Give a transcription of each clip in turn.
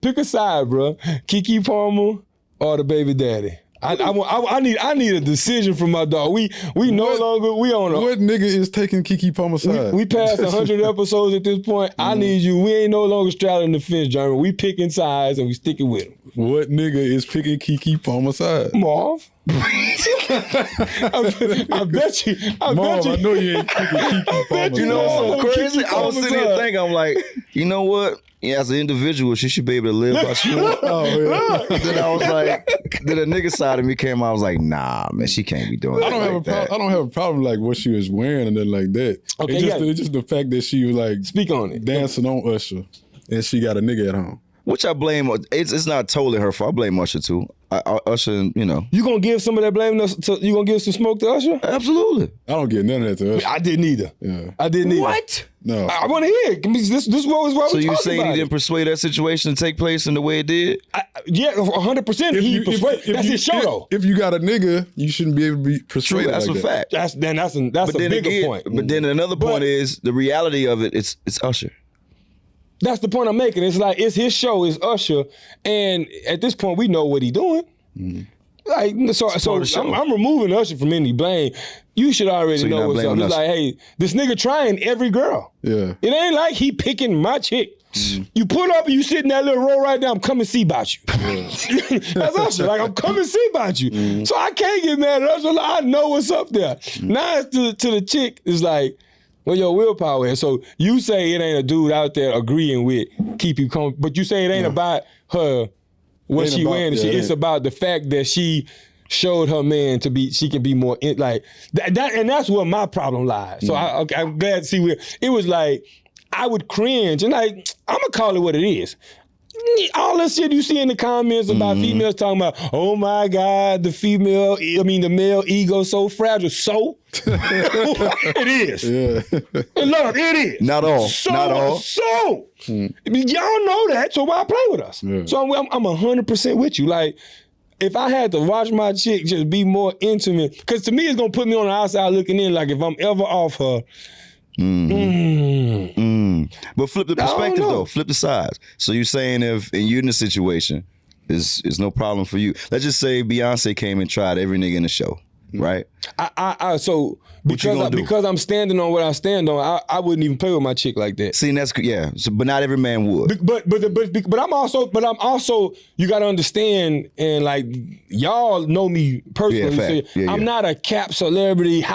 Pick a side, bro. KeKe Palmer or the baby daddy. I need a decision from my dog. We no longer on a. What nigga is taking KeKe Palmer's side? We passed 100 episodes at this point. I need you. We ain't no longer straddling the fence, Jeremy. We picking sides and we sticking with them. What nigga is picking KeKe Palmer's side? Marv. I bet you. Marv, I know you ain't picking KeKe Palmer's side. You know what's so crazy? KeKe I was sitting here thinking, I'm like, you know what? Yeah, as an individual, she should be able to live how she wants. Oh, yeah. Then I was like, then the nigga side of me came out. I was like, nah, man, she can't be doing I don't that. have I don't have a problem like what she was wearing and nothing like that. Okay, it's just the fact that she was like speak on it, dancing on Usher, and she got a nigga at home. Which I blame. It's not totally her fault. I blame Usher too. Usher, you know. You gonna give some of that blame? You gonna give some smoke to Usher? Absolutely. I don't get none of that to Usher. I didn't either. Yeah. I didn't either. What? No. I want to hear it. This was why So we you talking saying about he didn't persuade that situation to take place in the way it did? Yeah, 100%. He persuaded. That's his show, though. If you got a nigga, you shouldn't be able to be persuaded. True, that's like a that. fact. That's a bigger point. But then another point is the reality of it. It's Usher. That's the point I'm making. It's like it's his show, it's Usher, and at this point we know what he's doing. Like so I'm removing Usher from any blame. You should already know what's up. It's like, hey, this nigga trying every girl. Yeah. It ain't like he picking my chick. You pull up and you sit in that little row right there, I'm coming see about you. That's Usher. Like, I'm coming see about you. So I can't get mad at Usher. Like, I know what's up there. Now it's to the chick, it's like, well, your willpower is. So you say it ain't a dude out there agreeing with keep you calm, but you say it ain't about her, what she wearing. It's about the fact that she showed her man to be, she can be more, like, that and that's where my problem lies. So I'm glad to see where, it was like, I would cringe, and like, I'm gonna call it what it is. All that shit you see in the comments about females talking about, oh my God, the male ego so fragile. So? It is. Yeah. And look, it is. Not all. So, Not all. So. Y'all know that, so why play with us? Yeah. So I'm 100% with you. Like, if I had to watch my chick just be more intimate, because to me it's gonna put me on the outside looking in, like if I'm ever off her, But flip the perspective though. Flip the sides. So you're saying if and you're in a situation, is no problem for you. Let's just say Beyonce came and tried every nigga in the show, right? So because I'm standing on what I stand on, I wouldn't even play with my chick like that. See, and that's So, but not every man would. But I'm also you got to understand, and like y'all know me personally. I'm not a cap celebrity,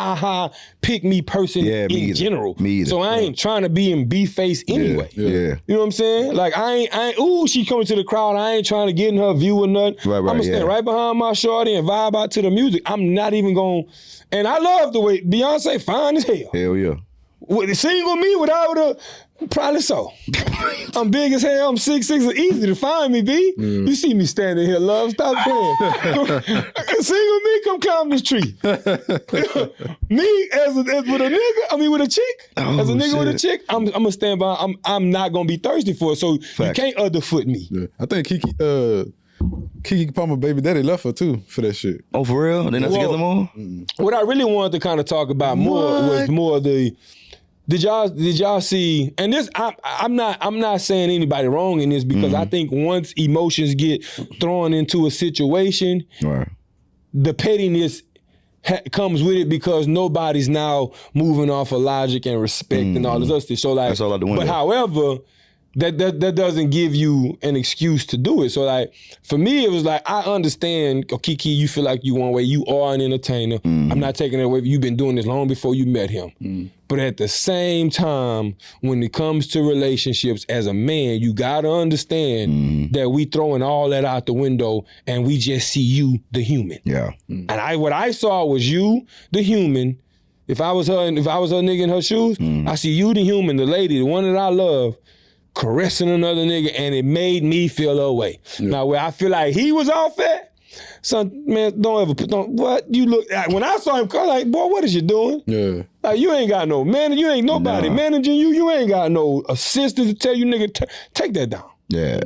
pick me person in general. Me either. So I ain't trying to be in B face anyway. Yeah. You know what I'm saying? Like I ain't. Ooh, she coming to the crowd. I ain't trying to get in her view or nothing. I'm gonna stand right behind my shorty and vibe out to the music. I'm not even gonna. And I love the way Beyonce fine as hell. Hell yeah. With the single me without her, probably so. I'm big as hell. I'm 6'6". It's easy to find me, B. You see me standing here, love. Stop playing. Single me, come climb this tree. Me as with a nigga, with a chick. As a nigga with a chick, I'm gonna stand by. I'm not gonna be thirsty for it. So you can't underfoot me. Yeah. I think KeKe Palmer baby daddy left her too for that shit. Oh, for real? They not together more? What I really wanted to kind of talk about more was more the. Did y'all see? And this, I'm not saying anybody wrong in this because I think once emotions get thrown into a situation, the pettiness comes with it because nobody's now moving off of logic and respect and all this other stuff. So like, that's all out the window. But however, that doesn't give you an excuse to do it. So like, for me, it was like, I understand, KeKe, you feel like you one way. You are an entertainer. I'm not taking it away. You've been doing this long before you met him. But at the same time, when it comes to relationships, as a man, you gotta understand that we throwing all that out the window and we just see you, the human. Yeah. And what I saw was you, the human. If I was her nigga in her shoes, I see you, the human, the lady, the one that I love, caressing another nigga, and it made me feel a way. Now, where I feel like he was off at, son, man, what you look at. When I saw him, I was like, boy, what is you doing? Yeah. Like, you ain't got no man, you ain't nobody managing you, you ain't got no assistant to tell you, nigga, take that down. Yeah.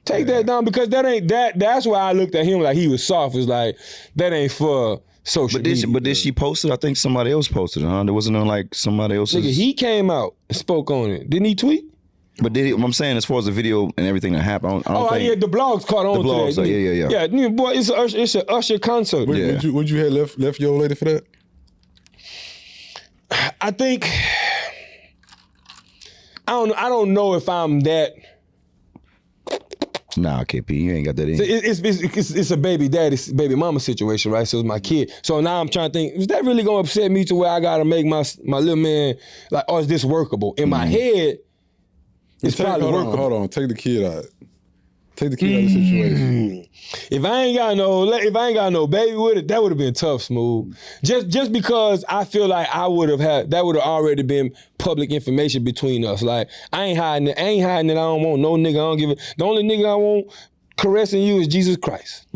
Take that down, because that's why I looked at him like he was soft. It's like, that ain't for social media. But did she post it? I think somebody else posted it, huh? There wasn't on like somebody else's. Nigga, he came out and spoke on it. Didn't he tweet? But I'm saying, as far as the video and everything that happened, I don't think. Yeah, the blogs caught on the blogs, to that. Yeah. Yeah, boy, it's an Usher concert. Would you have left your old lady for that? I think I don't know if I'm that. Nah, KP, you ain't got that in. It's a baby baby mama situation, right? So it's my kid. So now I'm trying to think, is that really gonna upset me to where I gotta make my little man like, or is this workable? In my head, it's probably workable. Hold on, take the kid out. Take the kid out of the situation. If I ain't got no baby with it, that would have been tough, Smooth. Just because I feel like that would have already been public information between us. Like I ain't hiding it. I don't want no nigga. I don't give it. The only nigga I want caressing you is Jesus Christ.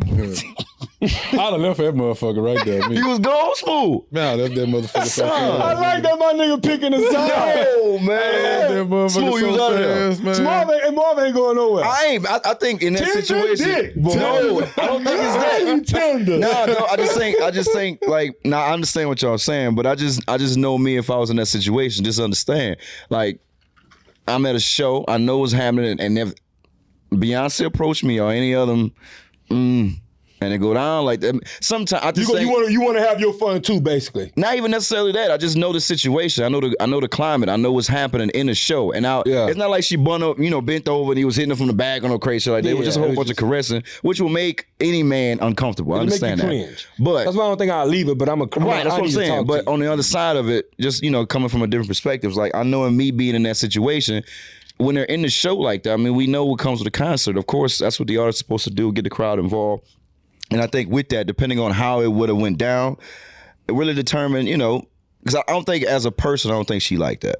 I'd have left that motherfucker right there. You was gone, Smooth. Man, I left that motherfucker. I like that my nigga picking a side. Oh man, Smooth, you was out of there, man. Marv ain't going nowhere. I think in that situation. No, I don't think it's that. Tender. No, I just think like, I understand what y'all saying, but I just know me, if I was in that situation, just understand. Like, I'm at a show, I know what's happening, and if Beyonce approached me or any of them, and it go down like that. Sometimes I just you want to have your fun too, basically. Not even necessarily that. I just know the situation. I know the climate. I know what's happening in the show. And it's not like she bent over and he was hitting her from the back or no crazy shit like that. It was just a whole bunch of caressing, which will make any man uncomfortable. I understand that. Cringe. But that's why I don't think I'll leave it. But right. That's what I'm saying. But on the other side of it, just coming from a different perspective, like I know in me being in that situation. When they're in the show like that, I mean, we know what comes with a concert. Of course, that's what the artist's supposed to do, get the crowd involved. And I think with that, depending on how it would have went down, it really determined, because I don't think as a person, I don't think she liked that.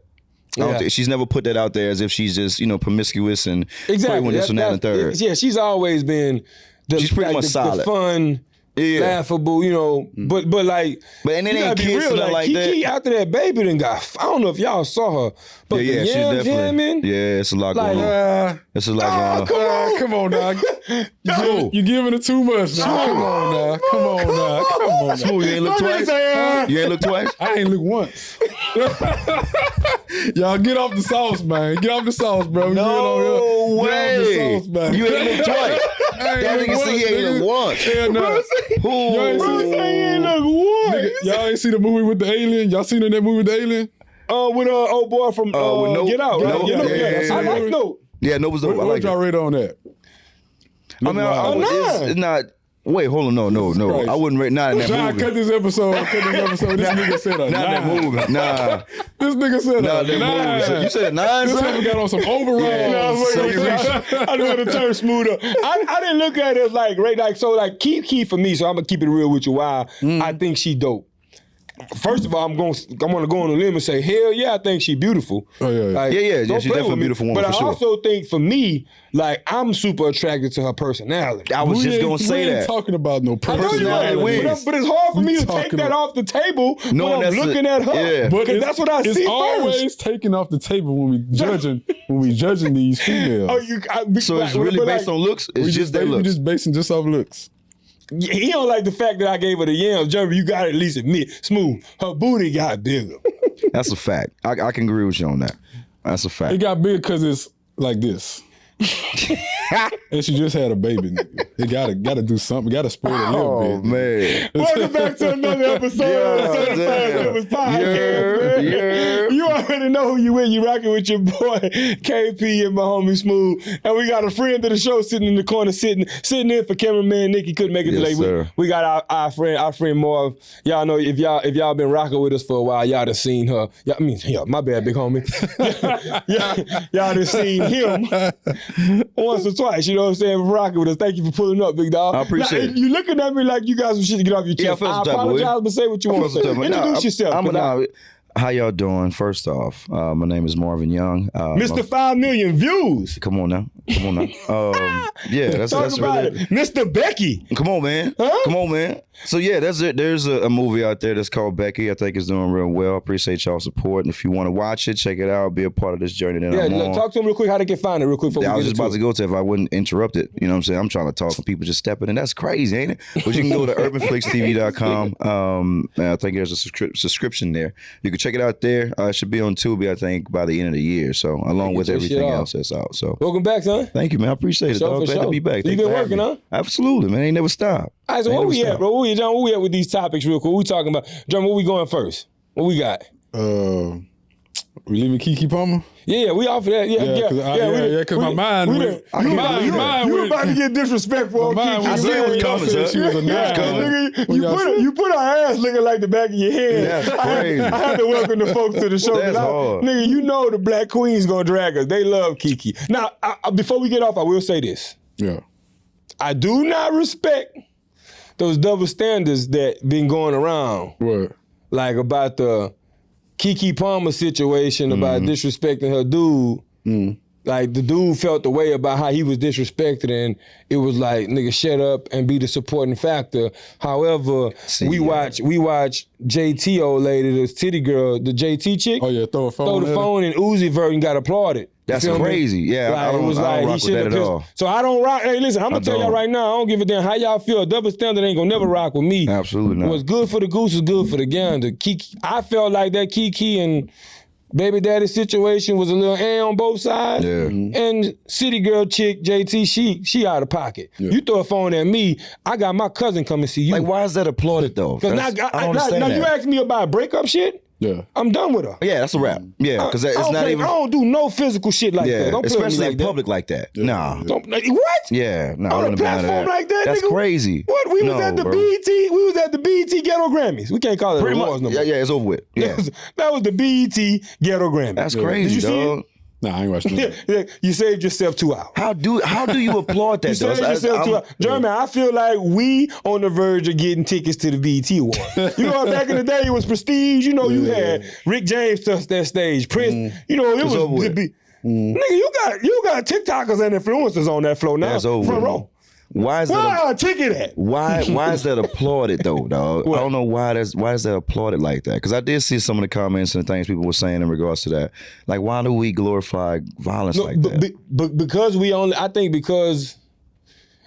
I don't think, she's never put that out there as if she's just, promiscuous and exactly. this and that and third. Yeah, she's always been she's pretty much solid. The fun, laughable, but like, and it ain't kids real, like that. KeKe after that baby done got. I don't know if y'all saw her, but she's definitely. It's a lot going on. It's a lot going on. Come on, dog. You giving it too much now. Come on now. Smooth, you ain't look twice. You ain't look twice. I ain't look once. Y'all get off the sauce, man. Get off the sauce, bro. No way. Get off the sauce, man. You ain't look twice. That nigga say he ain't look once. Yeah, no. Y'all ain't see the movie with the alien? Y'all seen that movie with the alien? With old boy from Get Out. I like Nope. Yeah, Nope was dope. What y'all rate on that? It's not. Wait, hold on. No. I wouldn't rate not in that movie. Cut this episode. This nigga said a 9. Not that movie. Nah. This nigga said a 9. You said a 9? This nigga got on some overalls. I know how to turn smoother. I didn't look at it like KeKe for me. So I'm gonna keep it real with you. Why I think she dope. First of all, I'm gonna go on a limb and say, hell yeah, I think she's beautiful. Oh yeah. She's definitely a beautiful woman. But for sure. I also think for me, like I'm super attracted to her personality. I was just gonna say that. We ain't talking about no personality. But it's hard for me to take that off the table when I'm looking at her. Yeah. Because that's what I see first. It's always taken off the table when we judging these females. So it's really based on looks? It's just their looks? We just basing just off looks. He don't like the fact that I gave her the yams. Jeremy, you got to at least admit, Smooth, her booty got bigger. That's a fact. I can agree with you on that. That's a fact. It got big because it's like this. And she just had a baby, nigga. It gotta do something. Gotta spread a little bit. Oh man! Welcome back to another episode of the Certified Flippers Podcast. You already know who you with. You rocking with your boy KP and my homie Smooth, and we got a friend of the show sitting in the corner, sitting in for cameraman Nick. He couldn't make it today. We got our friend Marv. Y'all know if y'all been rocking with us for a while, y'all done seen her. My bad, big homie. y'all done seen him once or twice. You know what I'm saying? Rocking with us. Thank you for pulling up, big dog. I appreciate it. You looking at me like you got some shit to get off your chest. I apologize, but say what you want to say. Introduce yourself. How y'all doing? First off, my name is Marvin Young. Mr. 5 million views. Come on now. Yeah, that's about really it. Mr. Becky. Come on, man. Huh? Come on, man. So yeah, that's it. There's a movie out there that's called Becky. I think it's doing real well. Appreciate y'all support. And if you want to watch it, check it out. Be a part of this journey that I'm on. Talk to them real quick how they can find it real quick. I was just about to go to if I wouldn't interrupt it. You know what I'm saying? I'm trying to talk and people just stepping in. That's crazy, ain't it? But you can go to urbanflixtv.com. I think there's a subscription there. You can check Check it out there. It should be on Tubi, I think, by the end of the year. So along with everything else that's out. So welcome back, son. thank you, man. I appreciate it, dog. Glad to be back. So you been working, huh? Absolutely, man. Ain't never stopped. All right, so where we at, bro? John, where we at with these topics real quick? What we talking about? John, where we going first? What we got? We leaving KeKe Palmer? Yeah, we off of that. Yeah, because my mind went. You about to get disrespectful on KeKe. I said it was coming, She was a nine. You put our ass looking like the back of your head. That's crazy. I had to welcome the folks to the show. That's hard. Nigga, you know the Black Queen's gonna drag us. They love KeKe. Now, before we get off, I will say this. Yeah. I do not respect those double standards that been going around. What? Like about the KeKe Palmer situation about disrespecting her dude. Like the dude felt the way about how he was disrespected, and it was like, nigga, shut up and be the supporting factor. However, we watch JT old lady, the city girl, the JT chick. Oh yeah, throw the phone and Uzi Vert and got applauded. That's crazy. Yeah, like, it was like he should have pissed. So I don't rock. Hey, listen, I'm gonna tell y'all right now, I don't give a damn how y'all feel. A double standard ain't gonna never rock with me. Absolutely not. What's good for the goose is good for the gander. KeKe, I felt like that KeKe and baby daddy situation was a little on both sides. Yeah. And city girl chick JT, she out of pocket. Yeah. You throw a phone at me, I got my cousin come and see you. Like, why is that applauded though? Because now you ask me about breakup shit. Yeah, I'm done with her. Yeah, that's a wrap. Yeah, because it's not even. I don't do no physical shit like that. Don't especially like in public like that. Yeah. Nah. What? Yeah, no. On a platform like that, that's nigga? crazy. What? We was at the BET. We was at the BET Ghetto Grammys. We can't call it Pretty awards much. no more. Yeah, it's over with. Yeah, that was the BET Ghetto Grammys. That's crazy, Did you dog. see it? Nah, I ain't watching that. You saved yourself 2 hours. How do you applaud that? You saved yourself 2 hours. Jeremy, I feel like we on the verge of getting tickets to the BET Awards. You know, back in the day it was prestige. You know, you had Rick James touch that stage. Prince. You know, it was nigga. You got TikTokers and influencers on that floor now. That's over. Front row. Why is that a ticket at? Why is that applauded though, dog? I don't know why is that applauded like that? Because I did see some of the comments and things people were saying in regards to that. Like, why do we glorify violence like that? Because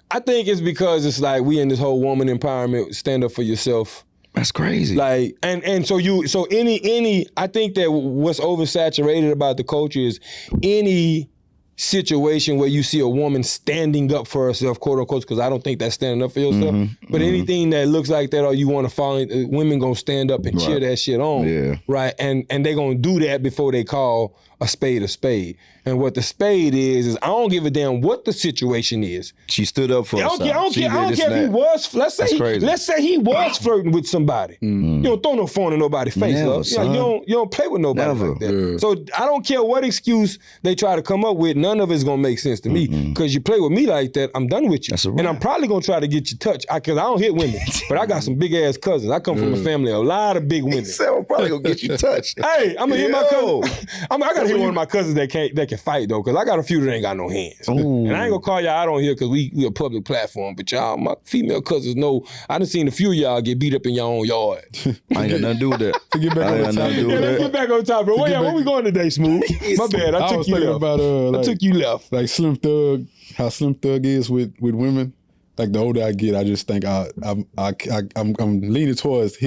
I think it's because it's like we in this whole woman empowerment, stand up for yourself. That's crazy. Like, and any I think that what's oversaturated about the culture is any situation where you see a woman standing up for herself, quote unquote, because I don't think that's standing up for yourself. But anything that looks like that, or you want to follow, women gonna stand up and cheer that shit on, right? And they gonna do that before they call a spade a spade. And what the spade is I don't give a damn what the situation is. She stood up for herself. I don't care if he was. Let's say he was flirting with somebody. You don't throw no phone in nobody's face, love. You don't play with nobody like that. Yeah. So I don't care what excuse they try to come up with. None of it's gonna make sense to me. Because you play with me like that, I'm done with you. And I'm probably gonna try to get you touched. Because I don't hit women, but I got some big ass cousins. I come from a family of a lot of big women. So I'm probably gonna get you touched. Hey, I'm gonna hit my cousin. I gotta hit one of my cousins that can fight though, because I got a few that ain't got no hands. And I ain't gonna call y'all out on here because we a public platform, but y'all, my female cousins know I done seen a few of y'all get beat up in your own yard. I ain't got nothing to do with that. Get back on the topic. Let's get back on top, bro. Where we going today, Smooth? My bad, I took you left. I took you left. Like Slim Thug, how Slim Thug is with women. Like the older I get, I just think I'm leaning towards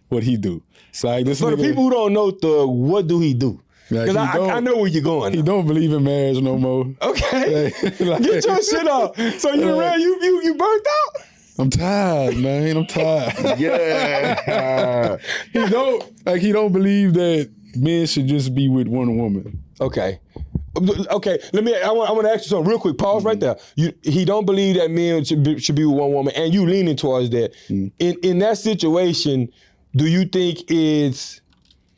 what he do. So like this. For the people who don't know Thug, what do he do? Because I know where you're going. He don't believe in marriage no more. Okay. Get your shit off. So you burnt out? I'm tired, man. I'm tired. Yeah. He don't believe that men should just be with one woman. Okay. I want to ask you something real quick. Pause right there. He don't believe that men should be with one woman, and you leaning towards that. In that situation, do you think it's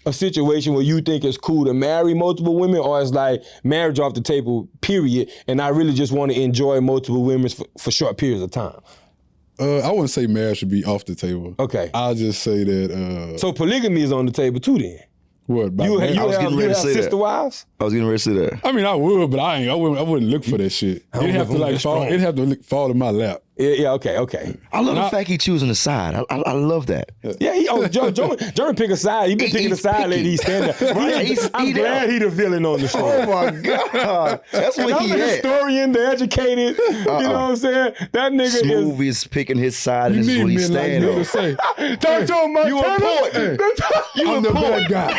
a situation where you think it's cool to marry multiple women, or it's like marriage off the table, period, and I really just want to enjoy multiple women for short periods of time? I wouldn't say marriage should be off the table. Okay. I'll just say that... so polygamy is on the table too then? What? You have sister wives? I was getting ready to say that. I mean, I would, but I wouldn't look for that shit. It'd have to fall in my lap. Yeah, okay. I love the fact he choosing a side. I love that. Yeah, Jeremy pick a side. He been picking a side lately. He's standing. I'm glad he the villain on the show. Oh my God. That's what I'm he the had. historian, the educated. You know what I'm saying? That nigga Smooth is picking his side, and this is what he's standing on. Say, Talk to him, You important. I'm the bad guy.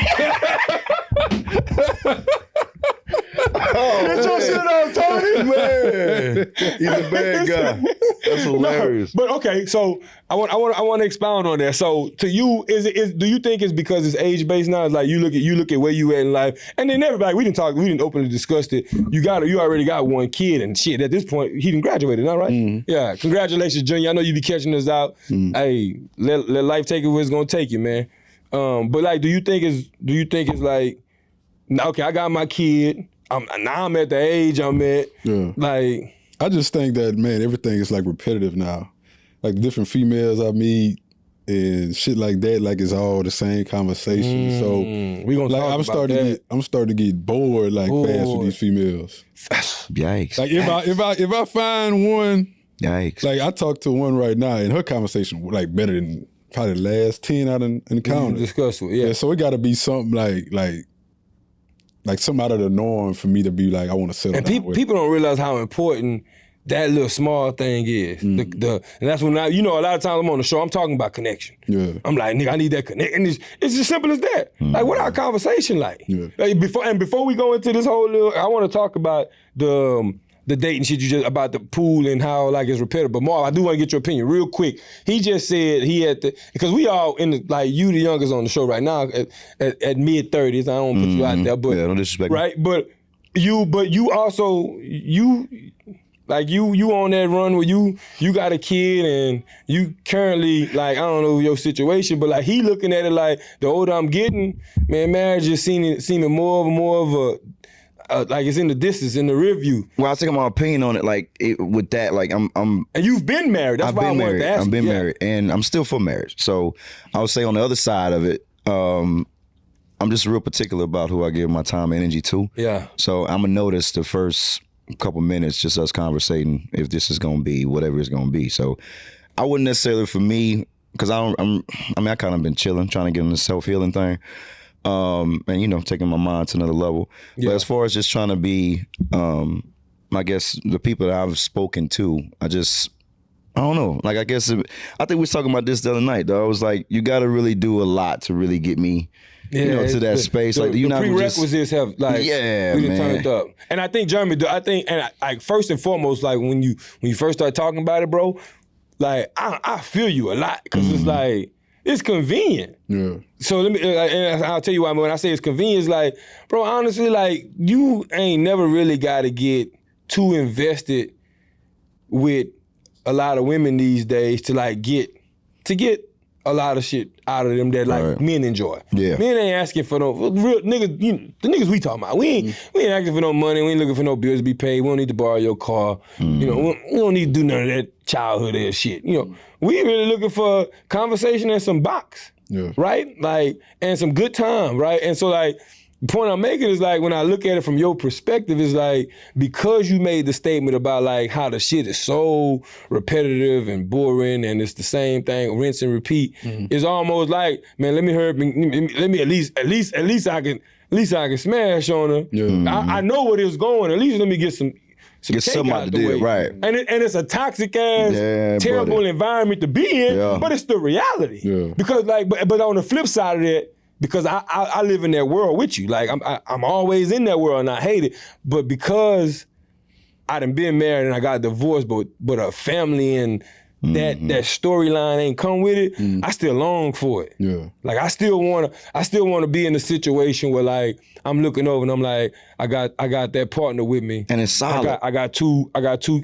Get your shit on, Tony. Man, he's a bad guy. That's hilarious. But okay, so I want to expound on that. So to you, do you think it's because it's age based now? It's like you look at where you at in life, and then everybody we didn't openly discuss it. You already got one kid and shit. At this point, he done graduated, not right? Mm-hmm. Yeah, congratulations, Junior. I know you be catching us out. Mm-hmm. Hey, let life take it where it's gonna take you, man. But like, do you think it's like, okay, I got my kid. Now I'm at the age I'm at. Yeah. Like, I just think that, man, everything is like repetitive now. Like different females I meet and shit like that, like it's all the same conversation. So we gonna talk about that. I'm starting to get bored like fast with these females. Yikes. Like if I find one, yikes. Like I talked to one right now and her conversation like better than probably the last 10 I done encountered. Discuss it, yeah. So it gotta be something like something out of the norm for me to be like, I want to settle down with. People don't realize how important that little small thing is. And that's when a lot of times I'm on the show, I'm talking about connection. Yeah. I'm like, nigga, I need that connection. And it's as simple as that. Like, what our conversation like? Yeah. Like before we go into this whole little, I want to talk about the dating shit you just about the pool and how like it's repetitive. But Marv, I do want to get your opinion real quick. He just said he had to, because we all in the, like you the youngest on the show right now at mid 30s. I don't put you out there, but yeah, don't disrespect right. Me. But you also you on that run where you got a kid and you currently like I don't know your situation, but like he looking at it like the older I'm getting, man, marriage is seeming more of a like it's in the distance, in the rear view. Well, I think my opinion on it, like with that, like I'm. And you've been married. That's why I wanted to ask. I've been married, and I'm still for marriage. So I would say on the other side of it, I'm just real particular about who I give my time and energy to. Yeah. So I'm gonna notice the first couple minutes, just us conversating, if this is gonna be whatever it's gonna be. So I wouldn't necessarily for me, because I kind of been chilling, trying to get in the self-healing thing. And taking my mind to another level. Yeah. But as far as just trying to be, I guess the people that I've spoken to, I don't know. Like I think we was talking about this the other night, though. I was like, you got to really do a lot to really get me, to that space. Like you the prerequisites have like really turned up. And I think Jeremy, first and foremost, like when you first start talking about it, bro, like I feel you a lot because it's like. It's convenient. Yeah. So let me, and I'll tell you why. When I say it's convenient, it's like, bro, honestly, like you ain't never really got to get too invested with a lot of women these days to get a lot of shit out of them that like men enjoy. Yeah. Men ain't asking for no real niggas. The niggas we talking about, we ain't asking for no money. We ain't looking for no bills to be paid. We don't need to borrow your car. We don't need to do none of that childhood ass shit. We really looking for conversation and some box, right? Like and some good time, right? And so like. The point I'm making is like when I look at it from your perspective, is like because you made the statement about like how the shit is so repetitive and boring and it's the same thing, rinse and repeat. It's almost like, man, let me at least I can smash on her. Yeah. I know where it was going. At least let me get some cake out the way. Right. And it's a toxic ass, terrible environment to be in, but it's the reality. Yeah. Because like, but on the flip side of that. Because I live in that world with you. Like, I'm always in that world and I hate it. But because I done been married and I got divorced, but a family and that storyline ain't come with it, I still long for it. Yeah. Like, I still wanna be in a situation where, like, I'm looking over and I'm like, I got that partner with me. And it's solid. I got one or two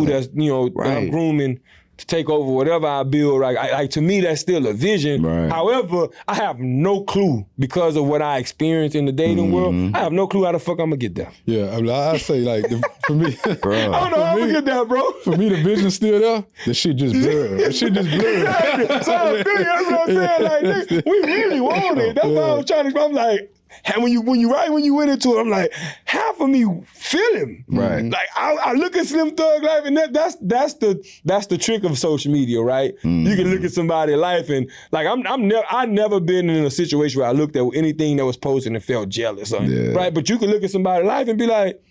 that's, that I'm grooming to take over whatever I build, right? To me, that's still a vision. Right. However, I have no clue because of what I experienced in the dating world. I have no clue how the fuck I'm gonna get there. Yeah, I say like for me, bro. I don't know how I'm gonna get there, bro. For me, the vision's still there. The shit just blurred. Exactly. So I feel you. That's what I'm saying. Like, we really want it. That's why I'm trying to. I'm like. And when you went into it, I'm like, half of me feel him. Right. Like I look at Slim Thug life, and that's the trick of social media, right? You can look at somebody's life, and like I've never been in a situation where I looked at anything that was posted and felt jealous, right? But you can look at somebody's life and be like,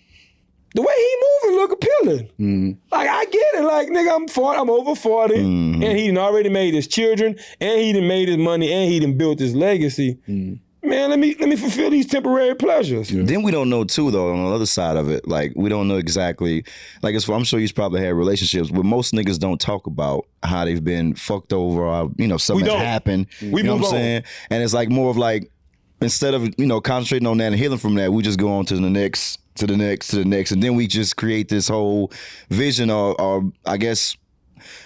the way he moving look appealing. Like, I get it. Like, nigga, I'm over 40, and he done already made his children, and he done made his money, and he done built his legacy. Man, let me fulfill these temporary pleasures. Yeah. Then we don't know too, though, on the other side of it. Like, we don't know exactly. Like, I'm sure you've probably had relationships, but most niggas don't talk about how they've been fucked over, or something that's happened. We you know move what I'm on. saying? And it's like more of like, instead of concentrating on that and healing from that, we just go on to the next, to the next, to the next, and then we just create this whole vision, or I guess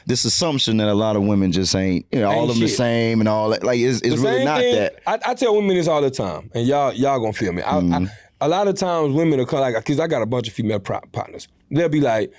this assumption that a lot of women just ain't, all of them the same and all that. Like, it's really not that. I tell women this all the time, and y'all gonna feel me. A lot of times women will come, like, because I got a bunch of female partners. They'll be like,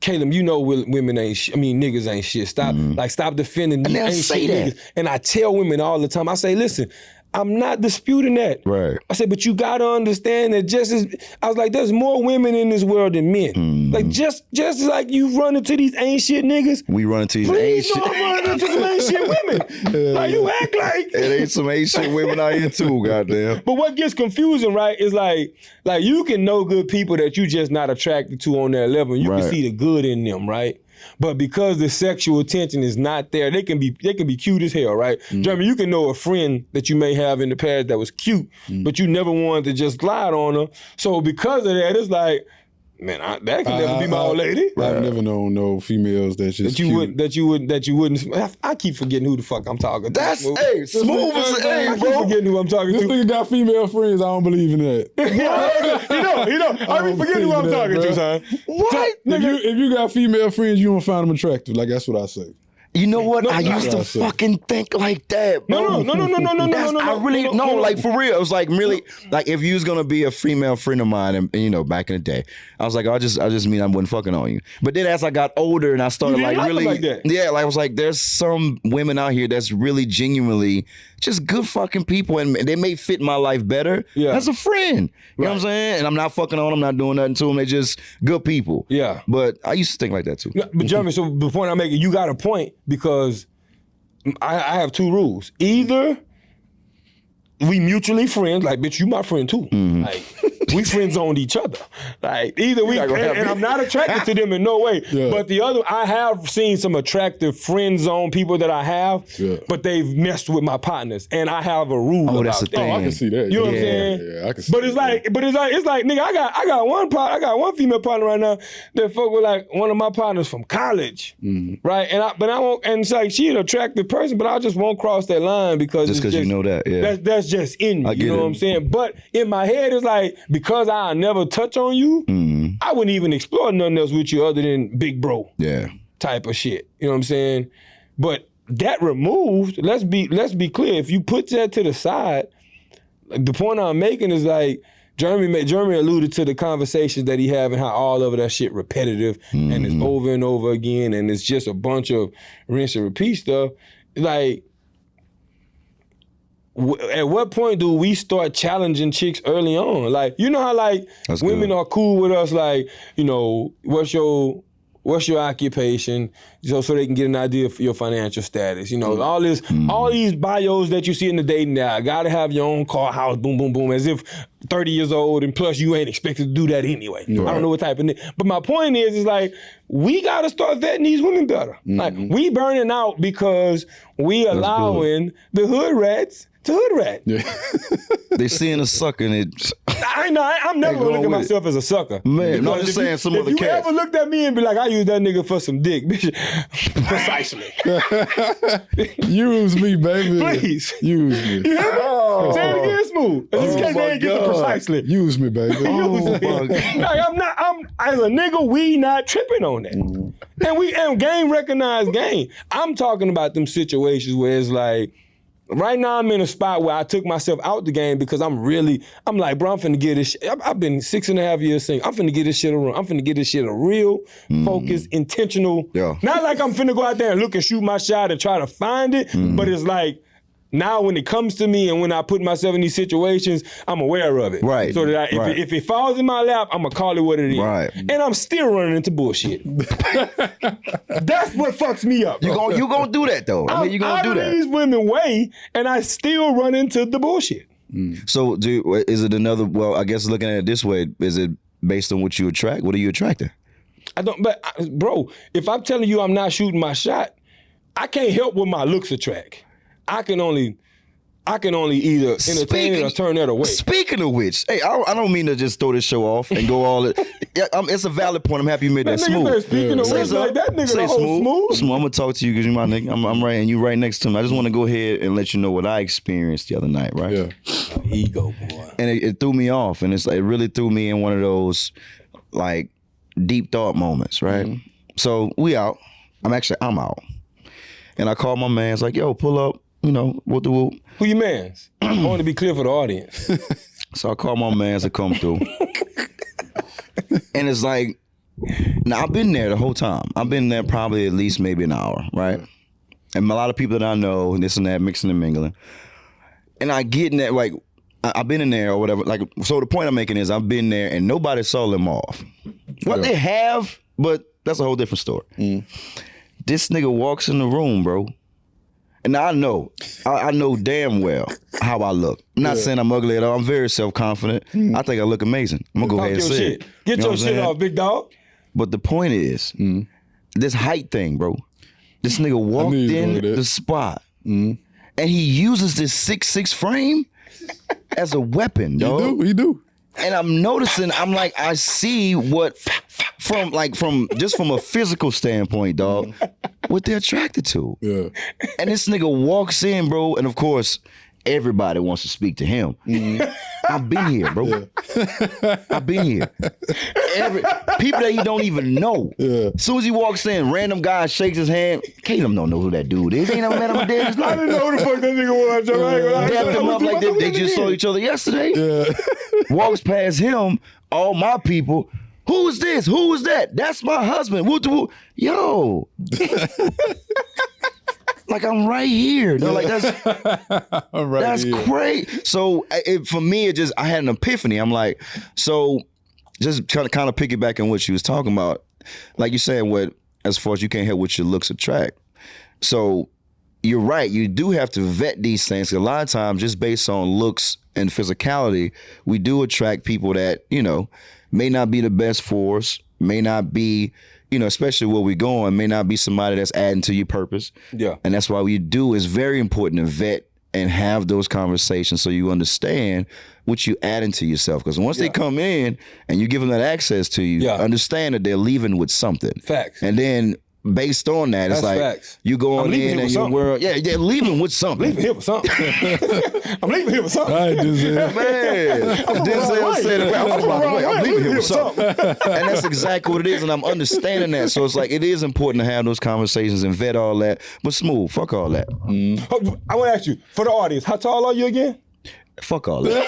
Caleb, women ain't niggas ain't shit. Stop defending these ain't shit niggas. And I tell women all the time, I say, listen, I'm not disputing that. Right. I said, but you gotta understand that I was like, there's more women in this world than men. Like, just like you run into these ain't shit niggas. We run into these ain't shit. I'm running into some ain't shit women. Like, you act like. It ain't some ain't shit women out here too, goddamn. But what gets confusing, right, is like you can know good people that you just not attracted to on that level. You can see the good in them, right? But because the sexual tension is not there, they can be cute as hell, right? Jeremy, you can know a friend that you may have in the past that was cute, but you never wanted to just glide on her. So because of that, it's like, man, that can never be my old lady. I've never known no females that just cute. That you wouldn't. I keep forgetting who the fuck I'm talking to. That's smooth as I keep forgetting who I'm talking This to. nigga got female friends. I don't believe in that. You know. I be forgetting who I'm talking to, son. What? If you got female friends, you don't find them attractive. Like, that's what I say. You know what? I used to fucking think like that, bro. No. I really like, for real. It was like really, like, if you was gonna be a female friend of mine, and back in the day, I was like, I just mean I wasn't fucking on you. But then as I got older and I started like really, I was like, there's some women out here that's really genuinely just good fucking people, and they may fit my life better as a friend. You know what I'm saying? And I'm not fucking on them, not doing nothing to them. They just good people. Yeah. But I used to think like that too. But Jeremy, so the point I'm making, you got a point, because I have two rules. Either we mutually friends, like, bitch, you my friend too. Like, we friend zoned each other. Like, either we, and I'm not attracted to them in no way. But the other, I have seen some attractive friend zone people that I have, but they've messed with my partners, and I have a rule about that's a that. thing. I can see that. You know what I'm saying? Yeah, I can see But that. it's like, nigga, I got one female partner right now that fuck with like one of my partners from college, right? And I won't, and it's like, she an attractive person, but I just won't cross that line because Just because you know that, that's just in me. You know what I'm saying? But in my head, it's like, because I never touch on you, I wouldn't even explore nothing else with you other than big bro type of shit. You know what I'm saying? But that removed, let's be clear. If you put that to the side, like, the point I'm making is like, Jeremy alluded to the conversations that he have and how all of that shit repetitive and it's over and over again, and it's just a bunch of rinse and repeat stuff. Like, at what point do we start challenging chicks early on? Like, you know how like women are cool with us, like, what's your occupation, so they can get an idea of your financial status. All these bios that you see in the dating now. Gotta have your own car, house, boom, boom, boom, as if 30 years old, and plus you ain't expected to do that anyway. Right. I don't know what type of but my point is like, we gotta start vetting these women better. Like, we burning out because we allowing the hood rats to hood rat. They seeing a sucker and it. I'm never gonna look at myself as a sucker. Man, no, I'm just saying some other cats. If you ever looked at me and be like, I use that nigga for some dick, bitch. Precisely. Use me, baby. Please. Use me. You hear me? Say it again, smooth. Just can't get the precisely. Use me, baby. I'm as a nigga, we not tripping on that. And game recognize game. I'm talking about them situations where it's like, right now I'm in a spot where I took myself out the game because I'm like, bro, I'm finna get this shit. I've been 6.5 years single. I'm finna get this shit a run. I'm finna get this shit a real, focused, intentional. Not like I'm finna go out there and look and shoot my shot and try to find it, but it's like, Now when it comes to me and when I put myself in these situations, I'm aware of it. Right. So that if it falls in my lap, I'm going to call it what it is. Right. And I'm still running into bullshit. That's what fucks me up. You gonna do that though. I mean, you gonna do that. These women way, and I still run into the bullshit. So, is it another? Well, I guess looking at it this way, is it based on what you attract? What are you attracting? I don't. But bro, if I'm telling you I'm not shooting my shot, I can't help what my looks attract. I can only either entertain it or turn that away. Speaking of which, hey, I don't mean to just throw this show off and go all it. Yeah, it's a valid point. I'm happy you made that smooth. Speaking of which, like that nigga the whole smooth. Smooth. I'm gonna talk to you because you're my nigga. I'm right, and you right next to me. I just want to go ahead and let you know what I experienced the other night, right? Yeah. Ego, boy. And it threw me off, and it really threw me in one of those like deep thought moments, right? Mm-hmm. So we out. I'm out, and I call my man. It's like, yo, pull up. You know, what the whoop. Who your mans? I want to be clear for the audience. So I call my mans to come through. And it's like, now I've been there the whole time. I've been there probably at least maybe an hour, right? And a lot of people that I know, and this and that, mixing and mingling. And I get in that, like, I've been in there or whatever. Like, so the point I'm making is I've been there and nobody saw them off. Well, they have, but that's a whole different story. This nigga walks in the room, bro. And I know damn well how I look. I'm not saying I'm ugly at all. I'm very self-confident. I think I look amazing. I'm gonna go ahead and say it. Get your shit off, big dog. But the point is, this height thing, bro. This nigga walked in the spot, and he uses this 6'6" frame as a weapon, dog. He do. And I'm noticing, I'm like, I see what, from a physical standpoint, dog, what they're attracted to. Yeah. And this nigga walks in, bro, and of course, everybody wants to speak to him. I've been here, bro. Yeah. I've been here. People that you don't even know. Yeah. As soon as he walks in, random guy shakes his hand. Caleb don't know who that dude is. He ain't never met him a day in his life. I didn't know who the fuck that nigga was. Dapped him up like they just saw each other yesterday. Yeah. Walks past him, all my people. Who is this? Who is that? That's my husband. Yo. Like, I'm right here. No, like that's great. So for me, I had an epiphany. I'm like, so just kind of piggyback on what she was talking about. Like you said, as far as you can't help what your looks attract. So you're right. You do have to vet these things. A lot of times, just based on looks and physicality, we do attract people that, may not be the best for us, may not be, especially where we're going, may not be somebody that's adding to your purpose. Yeah. And that's why it's very important to vet and have those conversations so you understand what you adding to yourself. Because once they come in and you give them that access to you, understand that they're leaving with something. Facts. And then based on that, it's like facts. You going in and your world, they're leaving with something. Leaving here with something. I'm leaving here with something. All right, Denzel. Man, Denzel said it. I'm leaving here with something. And that's exactly what it is, and I'm understanding that. So it's like, it is important to have those conversations and vet all that. But smooth, fuck all that. I want to ask you, for the audience, how tall are you again? Fuck all that.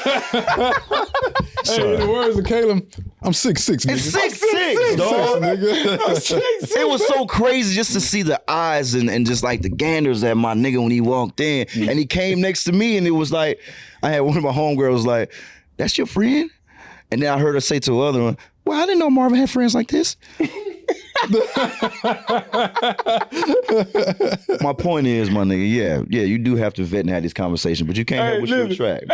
Hey, in the words of Caleb, I'm 6'6", nigga. It's 6'6", dog. Nigga. It was so crazy just to see the eyes and just like the ganders at my nigga when he walked in. And he came next to me and it was like, I had one of my homegirls like, that's your friend? And then I heard her say to another one, well, I didn't know Marvin had friends like this. My point is, my nigga, yeah, you do have to vet and have these conversations, but you can't help what you attract.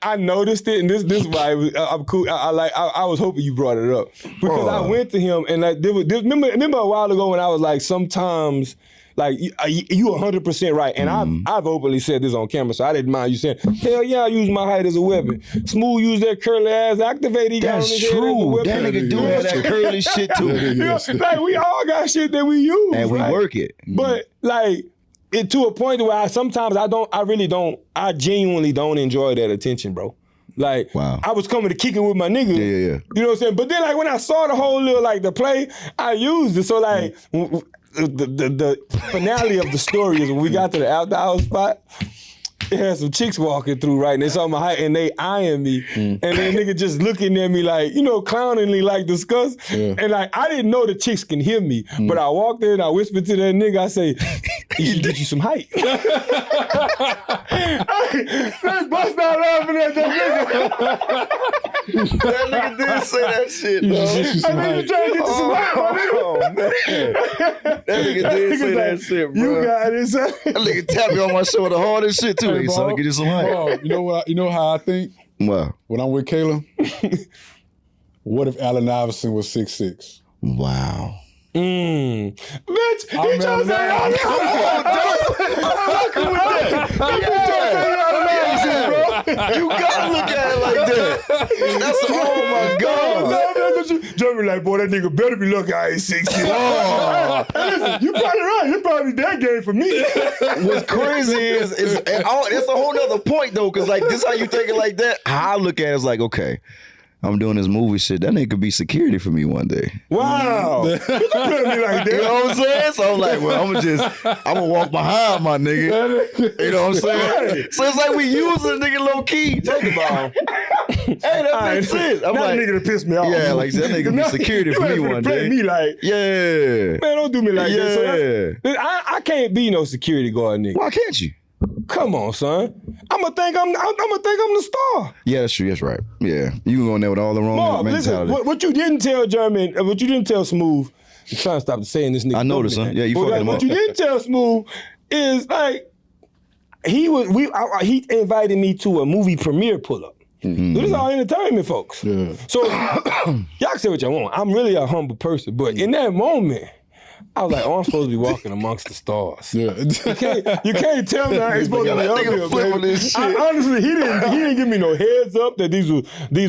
I noticed it, and this is why I'm cool. I was hoping you brought it up because I went to him and like remember a while ago when I was like, sometimes. Like, you 100% right. And I've openly said this on camera, so I didn't mind you saying, hell yeah, I use my height as a weapon. Smooth use that curly ass activate he got on his head as a weapon. That nigga do have that curly shit too. Like, we all got shit that we use, and we work it. But like, it to a point where I genuinely don't enjoy that attention, bro. Like, I was coming to kick it with my nigga. Yeah. You know what I'm saying? But then, like, when I saw the whole little, like, the play, I used it. So, like, the finale of the story is when we got to the after hours spot, it had some chicks walking through, right? And they saw my height and they eyeing me. And then nigga just looking at me like, clowningly like disgust. Yeah. And like, I didn't know the chicks can hear me. But I walked in, I whispered to that nigga, I say, you should get you some height. They bust out laughing at that nigga. That nigga did say that shit, though. I mean, you trying to get you some height, my nigga. Oh, man. That nigga did say that shit, bro. You got it, son. That nigga tapped me on my shoulder hard as shit, too. Hey, son, get you some height. Marv, you know how I think? Wow. When I'm with Kayla, what if Allen Iverson was 6'6"? Wow. Bitch, you trying to say I'm fucking with that. You gotta look at it like that. That's oh my God. Jeremy like, boy, that nigga better be lucky I ain't 6 years. Oh. Listen, you probably right. You probably that game for me. What's crazy is it's a whole nother point though, because like this how you think it like that. How I look at it is like, okay, I'm doing this movie shit. That nigga could be security for me one day. Wow. You put me like that. You know what I'm saying? So I'm like, well, I'm gonna walk behind my nigga. You know what I'm saying? So it's like we use a nigga low key. Think about him. Hey, that makes sense. I'm that like, nigga to piss me off. Yeah, like that nigga be security for me one day. Me like, yeah. Man, don't do me like that. So I can't be no security guard nigga. Why can't you? Come on, son. I'ma think I'm the star. Yeah, that's true. That's right. Yeah, you can go in there with all the wrong Marv, mentality. listen, what you didn't tell Jeremy, what you didn't tell Smooth, I'm trying to stop saying this nigga. I noticed, son. Yeah, you fucking him up. What you didn't tell Smooth is like he invited me to a movie premiere pull-up. Mm-hmm. So this is all entertainment, folks. Yeah. So y'all can say what y'all want. I'm really a humble person, but in that moment, I was like, I'm supposed to be walking amongst the stars. Yeah. You can't tell me I ain't supposed to be up here, baby. This shit. Honestly, he didn't give me no heads up that these were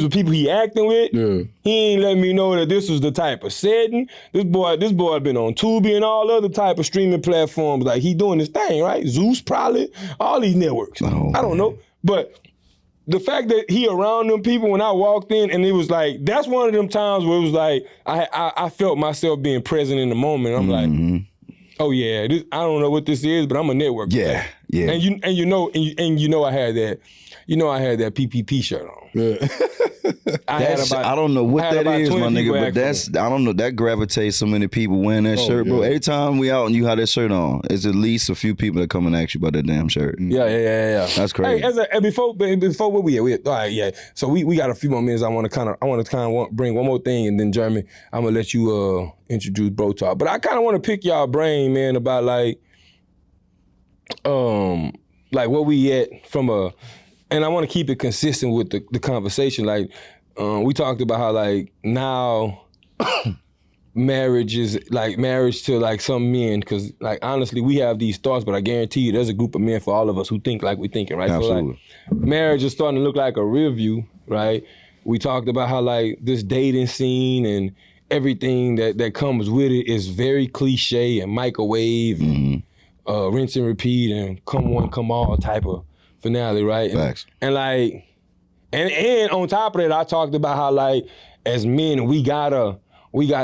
people he acting with. Yeah. He ain't let me know that this was the type of setting. This boy been on Tubi and all other type of streaming platforms. Like he doing his thing, right? Zeus probably, all these networks. Oh, I don't know, but the fact that he around them people when I walked in, and it was like, that's one of them times where it was like, I felt myself being present in the moment. I'm like, oh yeah, I don't know what this is, but I'm a network. Yeah, yeah. And you know I had that PPP shirt on. Yeah. I don't know what that is, my nigga, but I don't know, that gravitates so many people wearing that shirt, bro. Every time we out and you have that shirt on, it's at least a few people that come and ask you about that damn shirt. Yeah. That's crazy. Hey, before what we all right, yeah. So we got a few more minutes. I want to kind of bring one more thing, and then Jeremy, I'm gonna let you introduce Bro Talk. But I kind of want to pick y'all brain, man, about like where we at from a. And I want to keep it consistent with the conversation. Like, we talked about how, like, now marriage to, like, some men, because, like, honestly, we have these thoughts, but I guarantee you there's a group of men for all of us who think like we're thinking, right? Absolutely. So, like, marriage is starting to look like a rear view, right? We talked about how, like, this dating scene and everything that comes with it is very cliche and microwave and rinse and repeat and come one, come all type of finale, right? Facts. And like, and on top of that, I talked about how like, as men, we gotta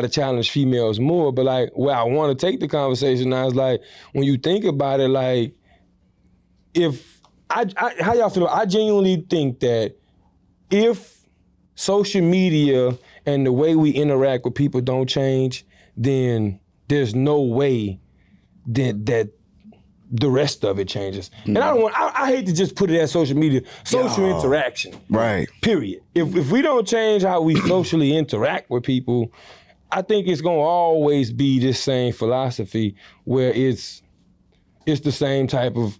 challenge females more. But like, where I want to take the conversation now is like, when you think about it, like, how y'all feel? I genuinely think that if social media and the way we interact with people don't change, then there's no way that the rest of it changes. And I hate to just put it as social media, social interaction. Right. Period. If we don't change how we socially interact with people, I think it's gonna always be this same philosophy where it's the same type of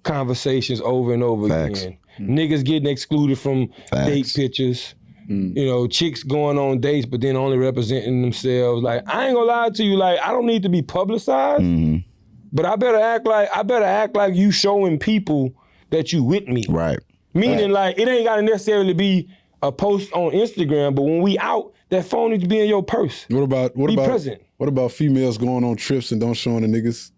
conversations over and over again. Niggas getting excluded from date pictures. You know, chicks going on dates but then only representing themselves. Like, I ain't gonna lie to you, like, I don't need to be publicized. But I better act like you showing people that you with me. Right. Meaning like it ain't gotta necessarily be a post on Instagram, but when we out, that phone needs to be in your purse. What about present. What about females going on trips and don't showing the niggas?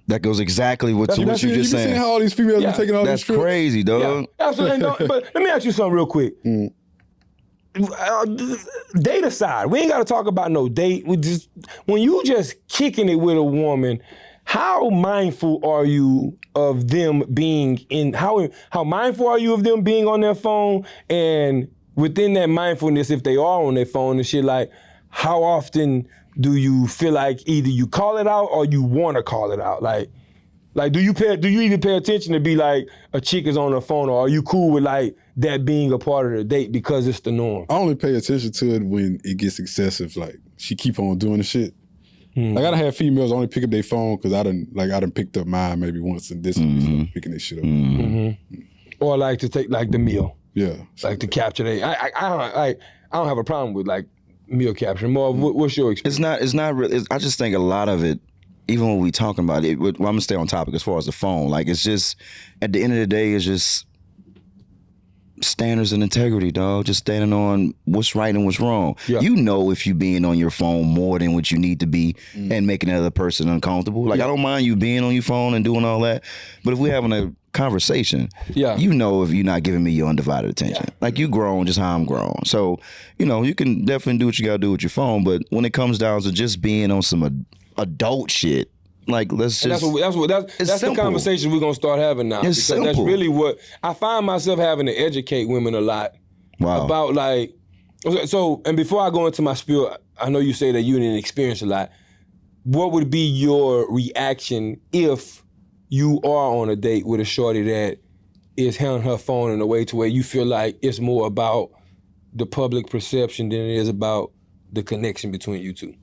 That goes exactly with what you just saying. You seen how all these females be taking all these trips? That's crazy, dog. Yeah. Absolutely. But let me ask you something real quick. Date aside, we ain't gotta talk about no date. When you just kicking it with a woman, how mindful are you of them being in, how mindful are you of them being on their phone? And within that mindfulness, if they are on their phone and shit, like, how often do you feel like either you call it out or you want to call it out? Like do you even pay attention to be like a chick is on her phone, or are you cool with like that being a part of the date because it's the norm? I only pay attention to it when it gets excessive. Like she keep on doing the shit. Like I done had females only pick up their phone because I done picked up mine maybe once and this one picking this shit up. Or like to take like the meal. Yeah. Like to capture they. I don't have a problem with like meal capture. Marv, what's your experience? It's not really. I just think a lot of it, even when we talking about it, I'm gonna stay on topic as far as the phone. Like it's just at the end of the day, it's just standards and integrity, dog. Just standing on what's right and what's wrong. Yeah. You know if you being on your phone more than what you need to be and making the other person uncomfortable. Like I don't mind you being on your phone and doing all that, but if we're having a conversation, you know if you're not giving me your undivided attention. Like you grown just how I'm grown. So, you know, you can definitely do what you gotta do with your phone, but when it comes down to just being on some adult shit, like let's just that's the conversation we're gonna start having now. It's simple. That's really what I find myself having to educate women a lot about. Like, so, and before I go into my spiel, I know you say that you didn't experience a lot. What would be your reaction if you are on a date with a shorty that is handling her phone in a way to where you feel like it's more about the public perception than it is about the connection between you two?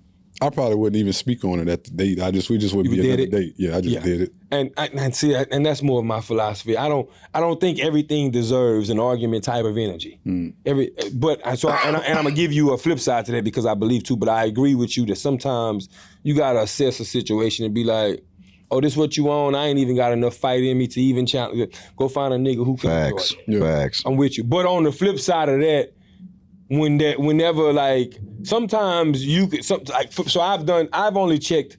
I probably wouldn't even speak on it at the date. We just wouldn't be another date. Yeah, I just did it. And see, and that's more of my philosophy. I don't think everything deserves an argument type of energy. And I'm gonna give you a flip side to that because I believe too. But I agree with you that sometimes you gotta assess a situation and be like, oh, this what you on? I ain't even got enough fight in me to even challenge it. Go find a nigga who can enjoy it. Facts. I'm with you. But on the flip side of that, whenever like sometimes you could so I've only checked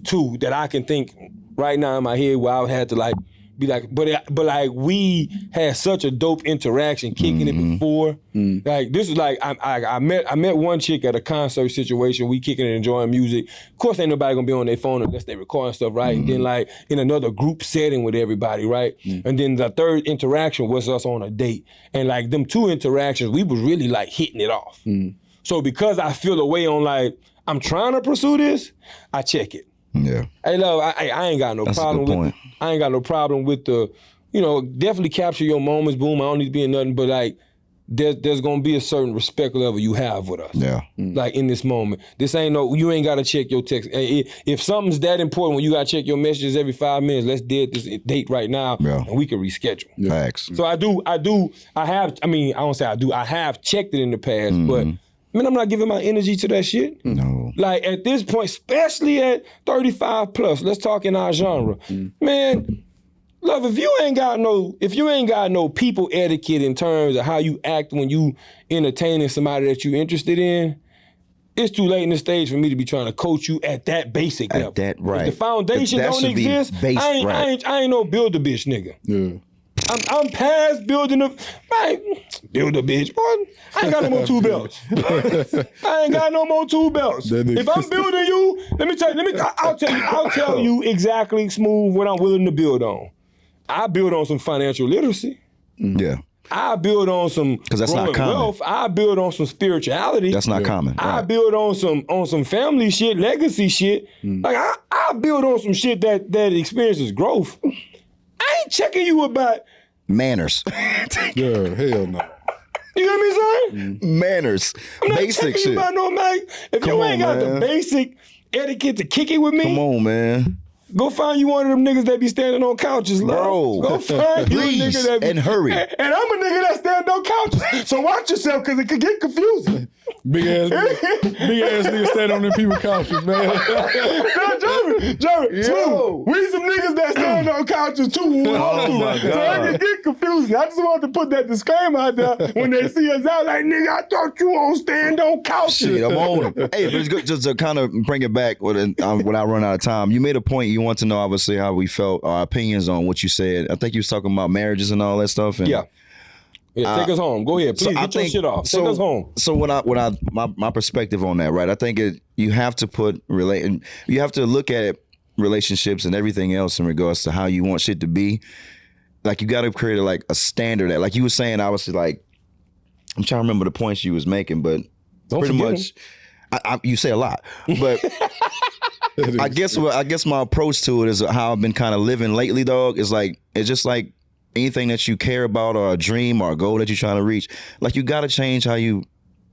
two that I can think right now in my head where I had to like be like, but like we had such a dope interaction kicking it before. Like this is like I met one chick at a concert situation. We kicking and enjoying music. Of course, ain't nobody gonna be on their phone unless they recording stuff, right? And then like in another group setting with everybody, right? And then the third interaction was us on a date. And like them two interactions, we was really like hitting it off. So because I feel a way on like I'm trying to pursue this, I check it. Yeah. Hey, love, I ain't got no problem with. I ain't got no problem with the, you know, definitely capture your moments. Boom, I don't need to be in nothing, but like, there's gonna be a certain respect level you have with us. Yeah. Like in this moment, this ain't you ain't gotta check your text. If something's that important, when you gotta check your messages every 5 minutes, let's date this date right now, and we can reschedule. Facts. So I have checked it in the past, but. Man, I'm not giving my energy to that shit. No. Like at this point, especially at 35 plus, let's talk in our genre. Man, love, if you ain't got no people etiquette in terms of how you act when you entertaining somebody that you interested in, it's too late in the stage for me to be trying to coach you at that basic level. At that, right. If the foundation don't exist, I ain't no build a bitch nigga. Yeah. I'm past building build a bitch, boy. I ain't got no more two belts. I ain't got no more two belts. If I'm building you, I'll tell you exactly, Smooth, what I'm willing to build on. I build on some financial literacy. Yeah. I build on some growing wealth. I build on some spirituality. That's not common. I build on some family shit, legacy shit. Like I build on some shit that experiences growth. I ain't checking you about manners. Yeah, hell no. You know what I'm saying? Manners. I'm not basic checking shit. You about no man. If you ain't got the basic etiquette to kick it with me, come on, man. Go find you one of them niggas that be standing on couches, love. Bro. Go find you a nigga that be, and hurry. And I'm a nigga that stand on couches. So watch yourself, because it could get confusing. Big ass niggas stand on them people's couches, man. Jerry, Smooth, we some niggas that stand on couches too. So it can get confusing. I just wanted to put that disclaimer out there when they see us out like, nigga, I thought you on stand on couches. Shit, I'm on them. Hey, but it's good just to kind of bring it back when I run out of time. You made a point. You want to know, obviously, how we felt, our opinions on what you said. I think you was talking about marriages and all that stuff. And, yeah, take us home. Go ahead. Please get your shit off. Take us home. So my perspective on that, right? I think you have to you have to look at it relationships and everything else in regards to how you want shit to be, like you got to create like a standard that, like you were saying, obviously, like I'm trying to remember the points you was making, but pretty much, you say a lot, but I guess my approach to it is how I've been kind of living lately, dog. Is like it's just like anything that you care about or a dream or a goal that you're trying to reach. Like you got to change how you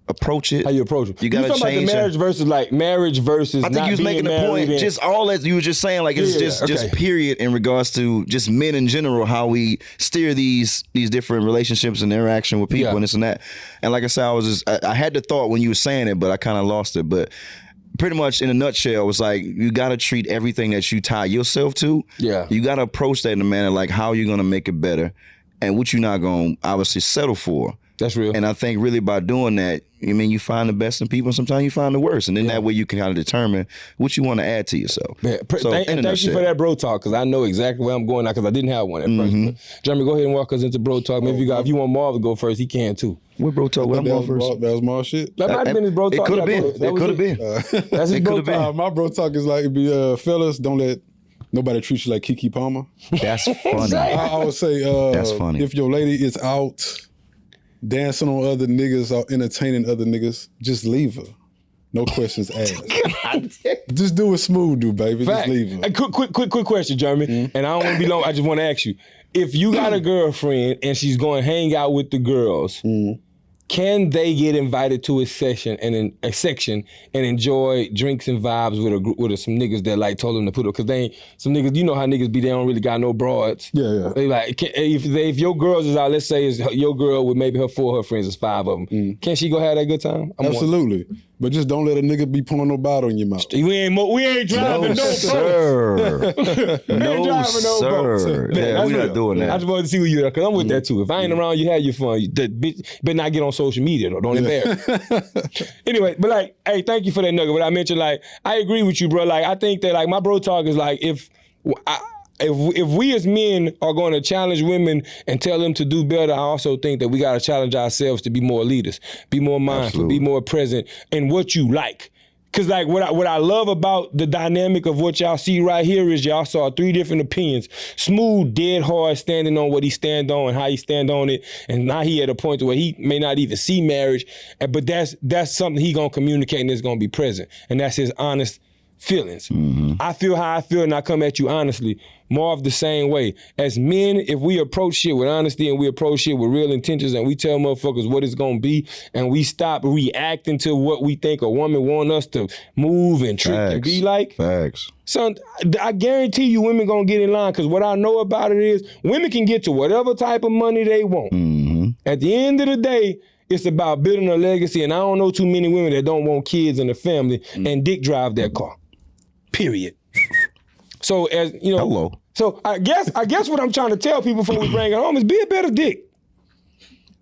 approach it. How you approach it. You got to change. About the marriage versus. I think you was making the point. Just all that you were just saying, like it's just period in regards to just men in general, how we steer these different relationships and interaction with people and this and that. And like I said, I had the thought when you were saying it, but I kind of lost it. But pretty much in a nutshell, it was like you got to treat everything that you tie yourself to. Yeah. You got to approach that in a manner like how you're gonna make it better, and what you're not gonna obviously settle for. That's real. And I think really by doing that, you find the best in people, and sometimes you find the worst. And then that way you can kind of determine what you want to add to yourself. Man, thank you for that bro talk, because I know exactly where I'm going now, because I didn't have one at first. But Jeremy, go ahead and walk us into bro talk. Maybe if you want Marv to go first, he can too. What bro talk? I'm going first. That was Marv shit? That might have been his bro talk. It could have been. It could have been. That's his bro talk. My bro talk is like, fellas, don't let nobody treat you like KeKe Palmer. That's funny. I would say, that's funny. If your lady is out dancing on other niggas or entertaining other niggas, just leave her. No questions asked. Just do what smooth do, baby. Fact. Just leave her. Hey, quick question, Jeremy. And I don't want to be long. I just want to ask you. If you got a girlfriend and she's going to hang out with the girls, can they get invited to a section and enjoy drinks and vibes with some niggas that like told them to put up? Because they ain't, some niggas, you know how niggas be, they don't really got no broads. Yeah. They like, if your girls is out, let's say it's your girl with maybe her 4 of her friends, it's 5 of them. Can she go have that good time? Absolutely. But just don't let a nigga be pulling no bottle in your mouth. We ain't driving no sir. No, sir. Yeah, we're not doing that. I just wanted to see who you are, because I'm with that too. If I ain't around, you have your fun. That bitch better not get on social media though. Don't embarrass. Anyway, but like, hey, thank you for that nugget. But I mentioned, like, I agree with you, bro. Like, I think that like my bro talk is like, if we as men are going to challenge women and tell them to do better, I also think that we got to challenge ourselves to be more leaders, be more mindful, be more present in what you like. Because like what I love about the dynamic of what y'all see right here is y'all saw 3 different opinions. Smooth, dead hard, standing on what he stand on and how he stand on it. And now he at a point where he may not even see marriage, but that's something he gonna communicate and it's gonna be present. And that's his honest feelings. I feel how I feel and I come at you honestly. Marv the same way. As men, if we approach shit with honesty and we approach shit with real intentions and we tell motherfuckers what it's gonna be and we stop reacting to what we think a woman want us to move and trick and be like. Facts. Son, I guarantee you women gonna get in line, because what I know about it is women can get to whatever type of money they want. At the end of the day, it's about building a legacy, and I don't know too many women that don't want kids and a family and dick drive their car. Period. So as you know, hello. So I guess what I'm trying to tell people before we bring it home is be a better dick.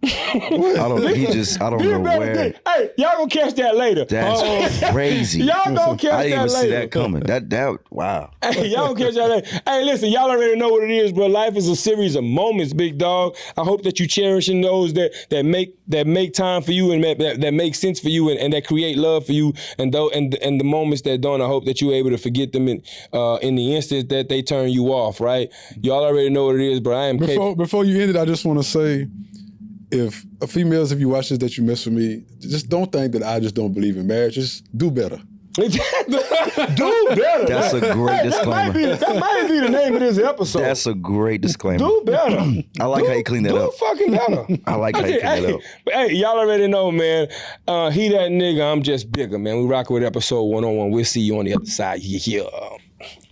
I don't know where. Dick. Hey, y'all gonna catch that later. That's crazy. Y'all gonna catch that later. I didn't even see that coming. That wow. Hey, y'all gonna catch that later. Hey, listen, y'all already know what it is, bro. Life is a series of moments, big dog. I hope that you cherishing those that make time for you and that make sense for you and that create love for you, and the moments that don't. I hope that you're able to forget them in the instant that they turn you off. Right? Y'all already know what it is, bro. I am before you end it, I just want to say, if you watch this that you mess with me, just don't think that I just don't believe in marriage. Just do better. Do better. That's a great disclaimer. That might be the name of this episode. That's a great disclaimer. Do better. I like how you clean that up. Do fucking better. I like how you clean that up. But hey, y'all already know, man. He that nigga, I'm just bigger, man. We rocking with episode 101. We'll see you on the other side. Yeah.